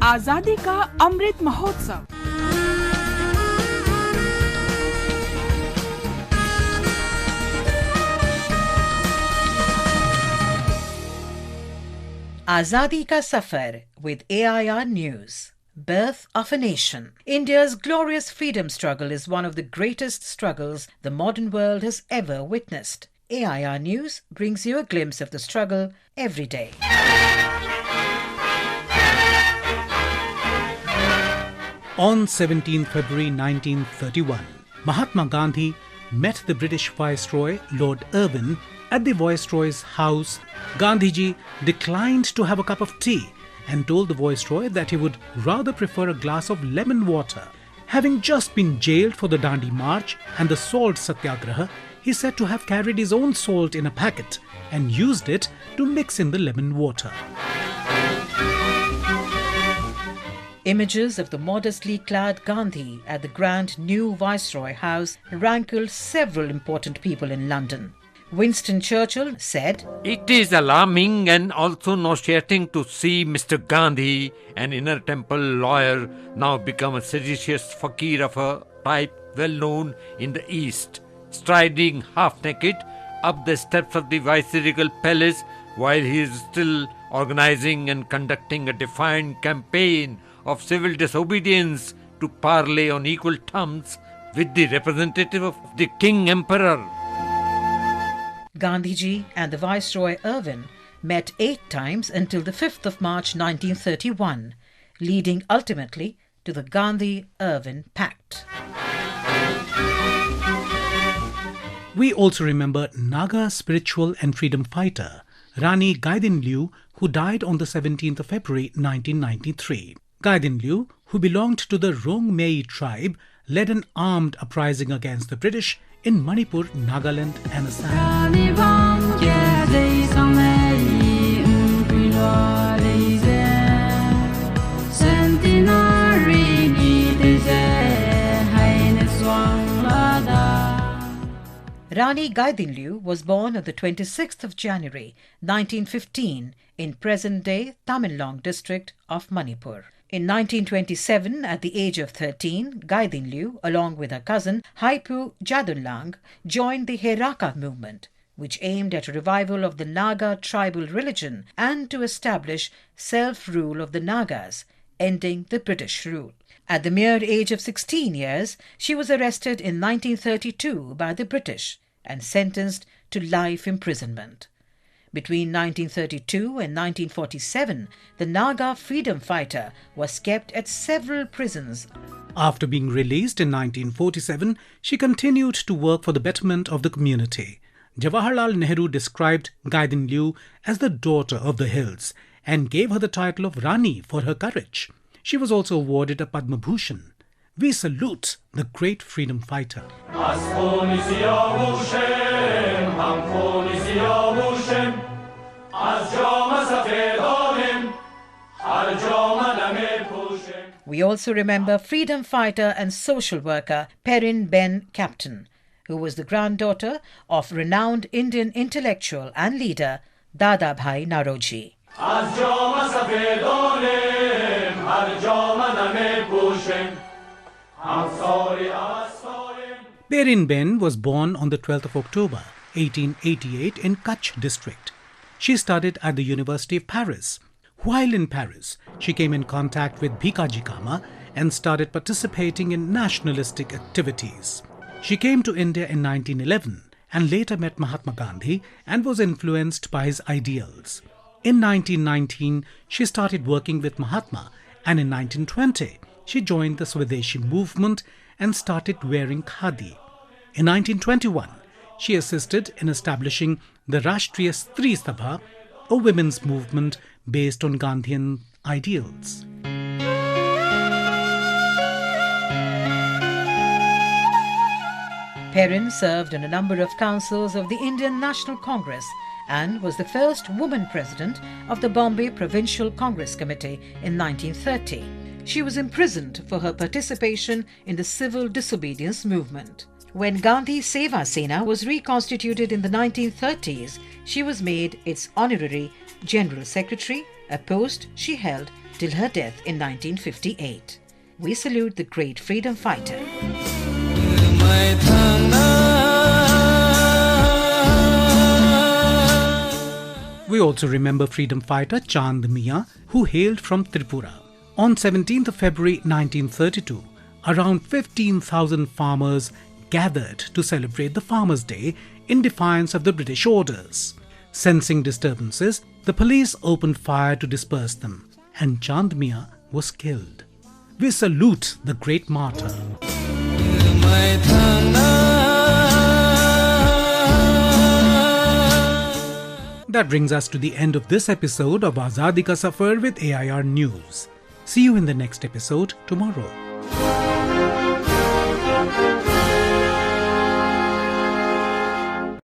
आजादी का Amrit Mahotsav. Azadi ka Safar with AIR News. Birth of a Nation. India's glorious freedom struggle is one of the greatest struggles the modern world has ever witnessed. AIR News brings you a glimpse of the struggle every day. On 17 February 1931, Mahatma Gandhi met the British Viceroy, Lord Irwin, at the Viceroy's house. Gandhiji declined to have a cup of tea and told the Viceroy that he would rather prefer a glass of lemon water. Having just been jailed for the Dandi March and the salt Satyagraha, he said to have carried his own salt in a packet and used it to mix in the lemon water. Images of the modestly-clad Gandhi at the grand new Viceroy House rankled several important people in London. Winston Churchill said, "It is alarming and also nauseating to see Mr Gandhi, an inner temple lawyer, now become a seditious fakir of a type well known in the East, striding half-naked up the steps of the Viceregal Palace while he is still organising and conducting a defiant campaign of civil disobedience to parley on equal terms with the representative of the King Emperor." Gandhiji and the Viceroy Irwin met 8 times until the 5th of March 1931, leading ultimately to the Gandhi-Irwin Pact. We also remember Naga spiritual and freedom fighter Rani Gaidinliu, who died on the 17th of February 1993. Gaidinliu, who belonged to the Rongmei tribe, led an armed uprising against the British in Manipur, Nagaland and Assam. Rani Gaidinliu was born on the 26th of January 1915 in present-day Tamenglong district of Manipur. In 1927, at the age of 13, Gaidinliu, along with her cousin Haipu Jadunlang, joined the Heraka movement, which aimed at a revival of the Naga tribal religion and to establish self-rule of the Nagas, ending the British rule. At the mere age of 16 years, she was arrested in 1932 by the British and sentenced to life imprisonment. Between 1932 and 1947, the Naga freedom fighter was kept at several prisons. After being released in 1947, she continued to work for the betterment of the community. Jawaharlal Nehru described Gaidinliu as the daughter of the hills and gave her the title of Rani for her courage. She was also awarded a Padma Bhushan. We salute the great freedom fighter. We also remember freedom fighter and social worker Perin Ben Captain, who was the granddaughter of renowned Indian intellectual and leader Dadabhai Naoroji. Perin Ben was born on the 12th of October 1888 in Kutch district. She studied at the University of Paris. While in Paris, she came in contact with Bhikaji Cama and started participating in nationalistic activities. She came to India in 1911 and later met Mahatma Gandhi and was influenced by his ideals. In 1919, she started working with Mahatma, and in 1920, she joined the Swadeshi movement and started wearing khadi. In 1921, she assisted in establishing the Rashtriya Stri Sabha, a women's movement based on Gandhian ideals. Perin served on a number of councils of the Indian National Congress and was the first woman president of the Bombay Provincial Congress Committee in 1930. She was imprisoned for her participation in the civil disobedience movement. When Gandhi Seva Sena was reconstituted in the 1930s, she was made its honorary General Secretary a post she held till her death in 1958. We salute the great freedom fighter. We also remember freedom fighter Chand Mian, who hailed from Tripura. On 17th of February 1932, around 15,000 farmers gathered to celebrate the Farmers' Day in defiance of the British orders. Sensing disturbances, the police opened fire to disperse them, and Chand Mian was killed. We salute the great martyr. That brings us to the end of this episode of Azadi Ka Safar with AIR News. See you in the next episode tomorrow.